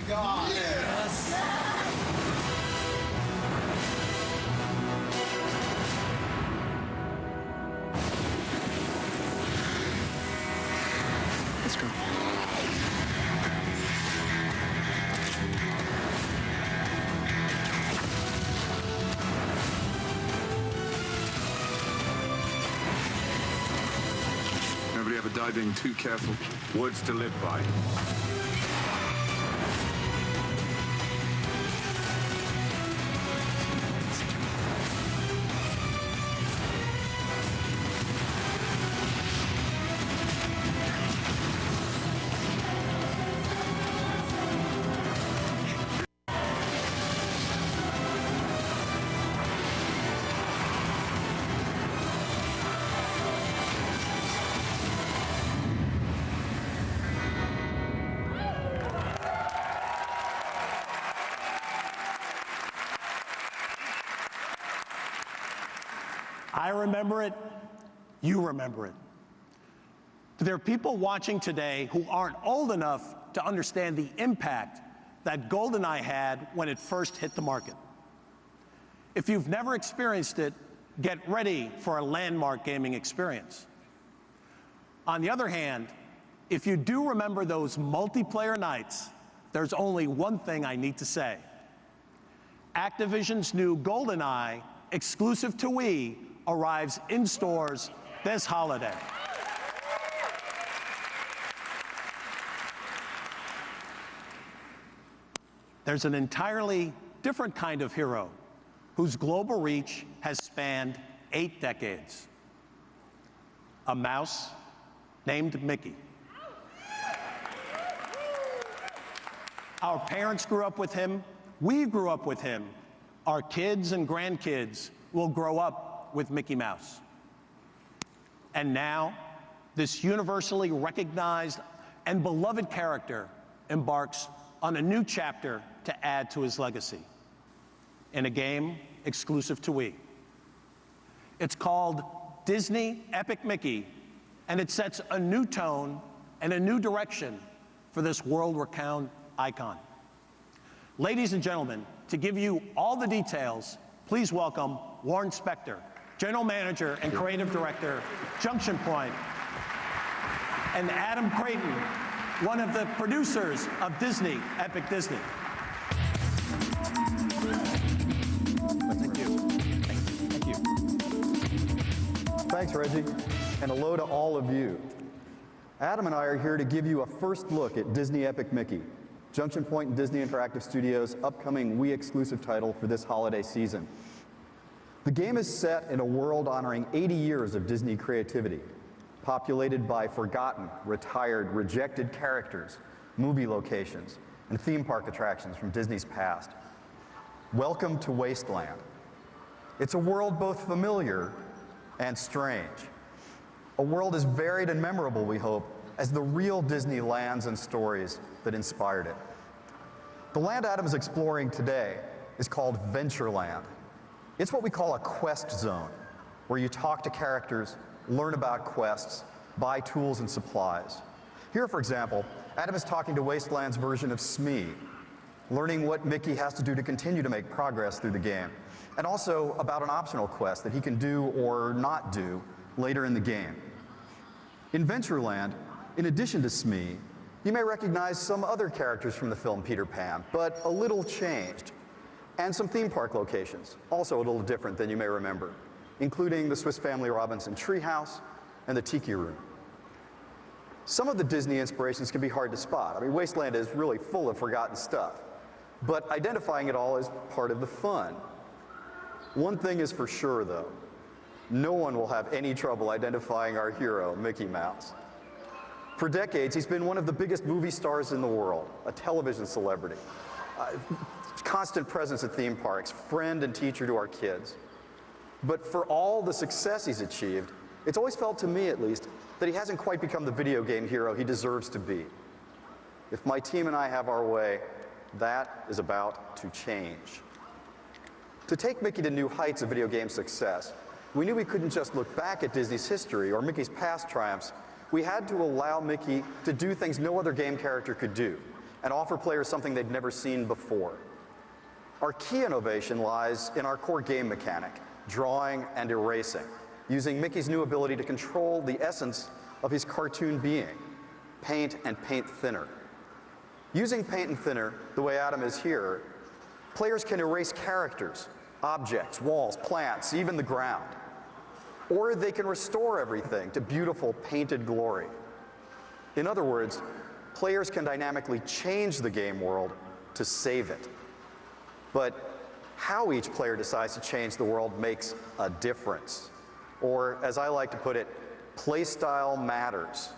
God. Yes. Let's go. Nobody ever dive in too careful. Words to live by. I remember it, you remember it. But there are people watching today who aren't old enough to understand the impact that GoldenEye had when it first hit the market. If you've never experienced it, get ready for a landmark gaming experience. On the other hand, if you do remember those multiplayer nights, there's only one thing I need to say. Activision's new GoldenEye, exclusive to Wii, arrives in stores this holiday. There's an entirely different kind of hero whose global reach has spanned 8 decades. A mouse named Mickey. Our parents grew up with him, we grew up with him, our kids and grandkids will grow up with Mickey Mouse. And now, this universally recognized and beloved character embarks on a new chapter to add to his legacy in a game exclusive to Wii. It's called Disney Epic Mickey, and it sets a new tone and a new direction for this world-renowned icon. Ladies and gentlemen, to give you all the details, please welcome Warren Spector, General Manager and Creative Director, Junction Point, and Adam Creighton, one of the producers of Disney Epic Disney. Thank you. Thank you. Thanks, Reggie, and hello to all of you. Adam and I are here to give you a first look at Disney Epic Mickey, Junction Point and Disney Interactive Studios' upcoming Wii exclusive title for this holiday season. The game is set in a world honoring 80 years of Disney creativity, populated by forgotten, retired, rejected characters, movie locations, and theme park attractions from Disney's past. Welcome to Wasteland. It's a world both familiar and strange. A world as varied and memorable, we hope, as the real Disney lands and stories that inspired it. The land Adam is exploring today is called Ventureland. It's what we call a quest zone, where you talk to characters, learn about quests, buy tools and supplies. Here, for example, Adam is talking to Wasteland's version of Smee, learning what Mickey has to do to continue to make progress through the game, and also about an optional quest that he can do or not do later in the game. In Ventureland, in addition to Smee, you may recognize some other characters from the film Peter Pan, but a little changed. And some theme park locations, also a little different than you may remember, including the Swiss Family Robinson Treehouse and the Tiki Room. Some of the Disney inspirations can be hard to spot. I mean, Wasteland is really full of forgotten stuff, but identifying it all is part of the fun. One thing is for sure, though. No one will have any trouble identifying our hero, Mickey Mouse. For decades, he's been one of the biggest movie stars in the world, a television celebrity. Constant presence at theme parks, friend and teacher to our kids. But for all the success he's achieved, it's always felt to me, at least, that he hasn't quite become the video game hero he deserves to be. If my team and I have our way, that is about to change. To take Mickey to new heights of video game success, we knew we couldn't just look back at Disney's history or Mickey's past triumphs. We had to allow Mickey to do things no other game character could do, and offer players something they'd never seen before. Our key innovation lies in our core game mechanic, drawing and erasing, using Mickey's new ability to control the essence of his cartoon being, paint and paint thinner. Using paint and thinner, the way Adam is here, players can erase characters, objects, walls, plants, even the ground. Or they can restore everything to beautiful painted glory. In other words, players can dynamically change the game world to save it. But how each player decides to change the world makes a difference. Or, as I like to put it, playstyle matters.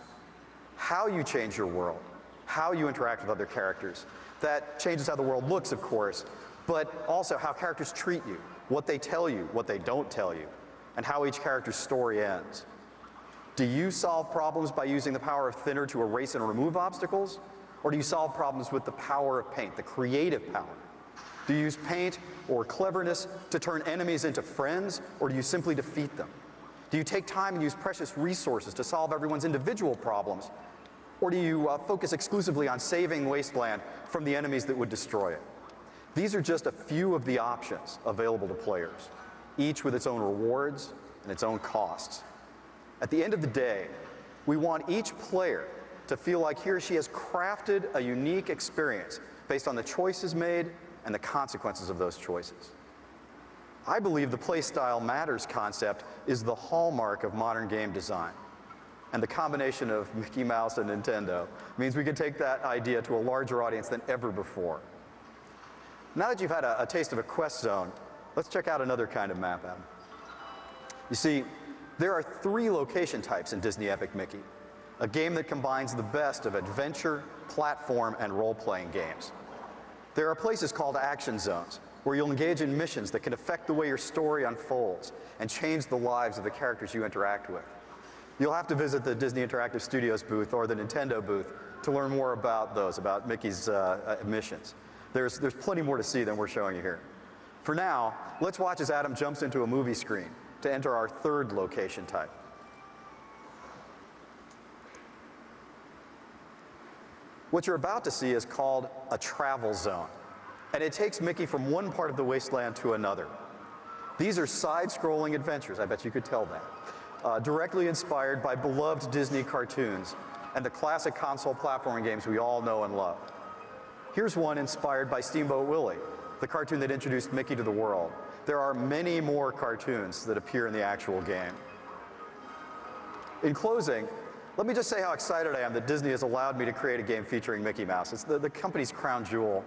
How you change your world, how you interact with other characters. That changes how the world looks, of course, but also how characters treat you, what they tell you, what they don't tell you, and how each character's story ends. Do you solve problems by using the power of thinner to erase and remove obstacles? Or do you solve problems with the power of paint, the creative power? Do you use paint or cleverness to turn enemies into friends, or do you simply defeat them? Do you take time and use precious resources to solve everyone's individual problems, or do you focus exclusively on saving Wasteland from the enemies that would destroy it? These are just a few of the options available to players, each with its own rewards and its own costs. At the end of the day, we want each player to feel like he or she has crafted a unique experience based on the choices made and the consequences of those choices. I believe the playstyle matters concept is the hallmark of modern game design. And the combination of Mickey Mouse and Nintendo means we can take that idea to a larger audience than ever before. Now that you've had a taste of a quest zone, let's check out another kind of map, Adam. You see, there are 3 location types in Disney Epic Mickey, a game that combines the best of adventure, platform, and role-playing games. There are places called action zones, where you'll engage in missions that can affect the way your story unfolds and change the lives of the characters you interact with. You'll have to visit the Disney Interactive Studios booth or the Nintendo booth to learn more about those, about Mickey's missions. There's plenty more to see than we're showing you here. For now, let's watch as Adam jumps into a movie screen to enter our 3rd location type. What you're about to see is called a travel zone, and it takes Mickey from one part of the wasteland to another. These are side-scrolling adventures, I bet you could tell that, directly inspired by beloved Disney cartoons and the classic console platforming games we all know and love. Here's one inspired by Steamboat Willie, the cartoon that introduced Mickey to the world. There are many more cartoons that appear in the actual game. In closing, let me just say how excited I am that Disney has allowed me to create a game featuring Mickey Mouse. It's the company's crown jewel.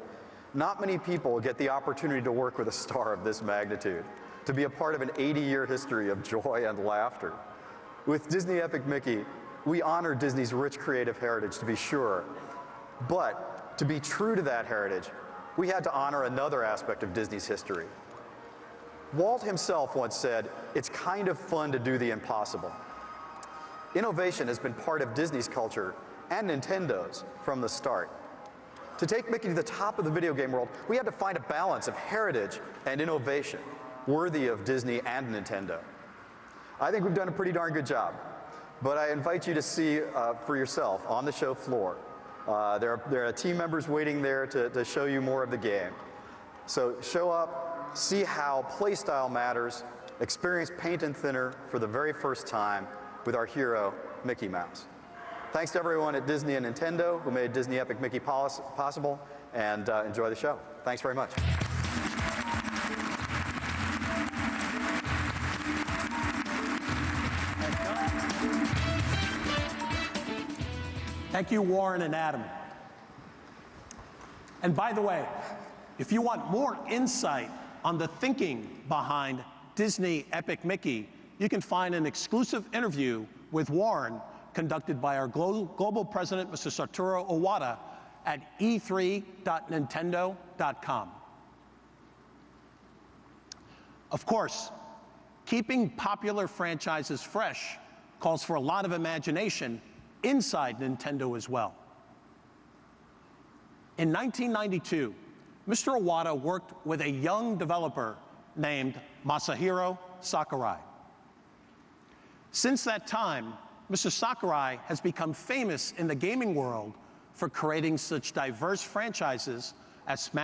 Not many people get the opportunity to work with a star of this magnitude, to be a part of an 80-year history of joy and laughter. With Disney Epic Mickey, we honor Disney's rich creative heritage, to be sure, but to be true to that heritage, we had to honor another aspect of Disney's history. Walt himself once said, "It's kind of fun to do the impossible." Innovation has been part of Disney's culture and Nintendo's from the start. To take Mickey to the top of the video game world, we had to find a balance of heritage and innovation worthy of Disney and Nintendo. I think we've done a pretty darn good job, but I invite you to see for yourself on the show floor. There are team members waiting there to show you more of the game. So show up, see how playstyle matters, experience paint and thinner for the very first time with our hero, Mickey Mouse. Thanks to everyone at Disney and Nintendo who made Disney Epic Mickey possible, and enjoy the show. Thanks very much. Thank you, Warren and Adam. And by the way, if you want more insight on the thinking behind Disney Epic Mickey, you can find an exclusive interview with Warren conducted by our global president, Mr. Satoru Iwata, at e3.nintendo.com. Of course, keeping popular franchises fresh calls for a lot of imagination inside Nintendo as well. In 1992, Mr. Iwata worked with a young developer named Masahiro Sakurai. Since that time, Mr. Sakurai has become famous in the gaming world for creating such diverse franchises as Smash